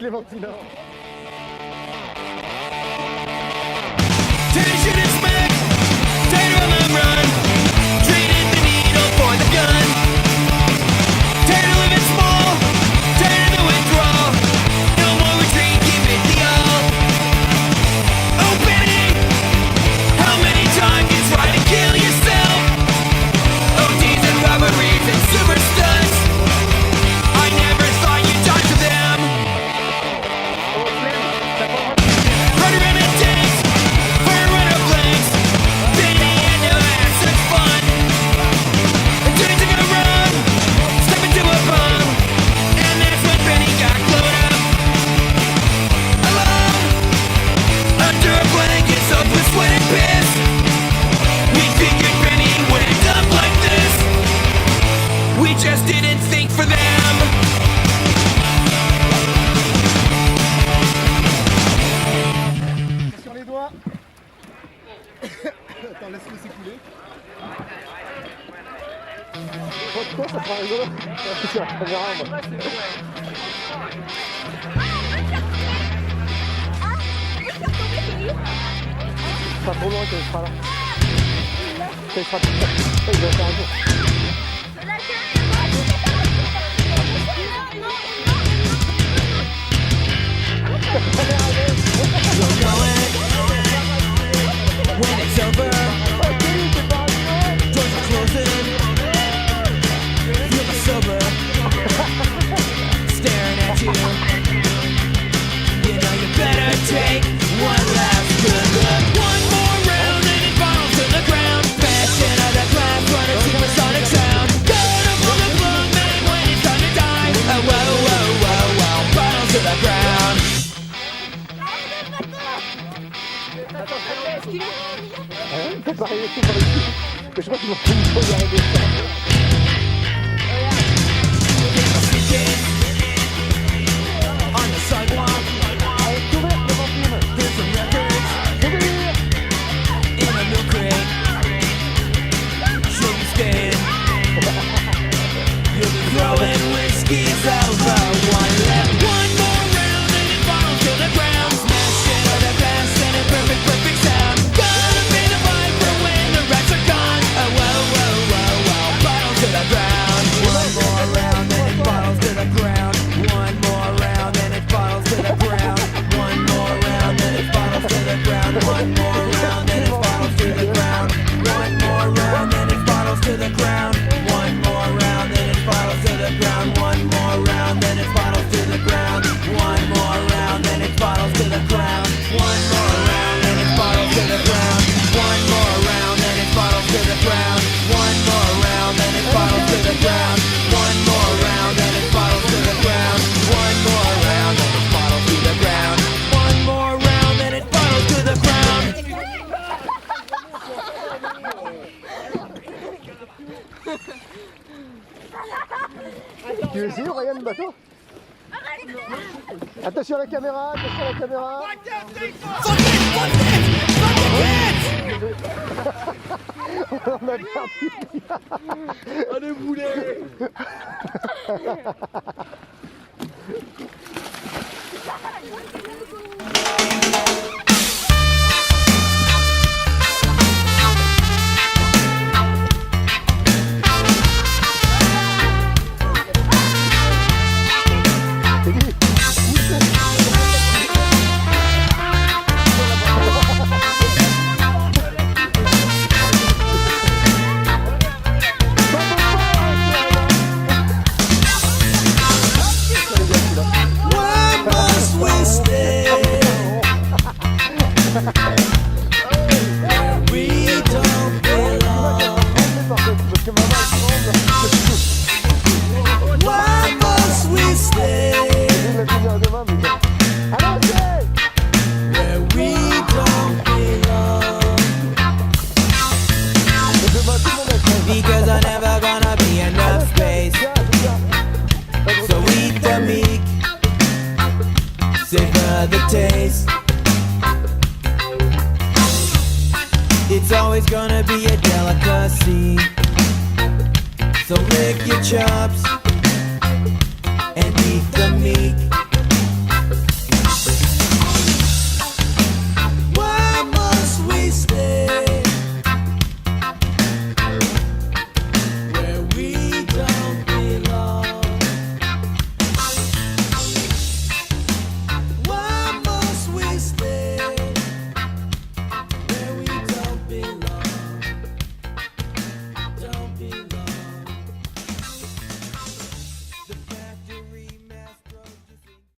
Clémentina. Tension and smack, tighter on the run. Traded the needle for the gun. Tired of living small, tired of the withdrawal. No more retreat, give it the all. Oh Benny, how many times you try to kill yourself? ODs and robberies and super stunts. I never thought you'd die for them. Run around in tanks, fire run up blanks. Benny and no had such fun. Until he took a run, step into a bomb, and that's when Benny got blown up. Alone, under a blanket soaked with sweat and piss. We figured Benny would end up like this. We just didn't think for them. Sur les doigts. Attends, laisse-le s'écouler. Toi, ça prend rigolo. C'est sur la caméra, moi. Pas trop loin quand il sera là. Quand il sera tout seul. Il va faire un tour. You'll know it when it's over. Doors are closing. Feel the sober staring at you. You know you better take one last good look. One more round and it falls to the ground. Passion of the glass, running supersonic sound. Gonna pull the plug, man, when it's time to die. Oh, whoa, whoa, whoa, whoa, bottles to the ground. T'as pas réussi par ici. Mais je crois qu'il m'a fait une fois d'arriver ça. On the sidewalk, here's some records in a milk crate. Should be staying. You'll be throwing whiskeys over one left. One more round and it falls to the ground. Smash it out of glass and a perfect, perfect sound. Gonna be the vibe for when the rats are gone. Oh, whoa, whoa, whoa, whoa, bottles to the ground. One more round and it falls to the ground. One more round and it falls to the ground. One more round and it falls to the ground. One more round and it falls to the ground. One more round and it falls to the ground. One more round and it falls to the ground. One more round and it falls to the ground. One more round and it falls to the ground. One more round and it falls to the ground. One more round and it falls to the ground. One more round and it falls to the ground. One more round and it falls to the ground. One more round and it falls to the ground. One more round and it falls to the ground. Tu veux essayer, Ryan, le bateau? Attention à la caméra, attention à la caméra. On a perdu. Allez, boulet. Because I'm never gonna be enough space. So eat the meat, savor the taste. It's always gonna be a delicacy. So lick your chops and eat the meat.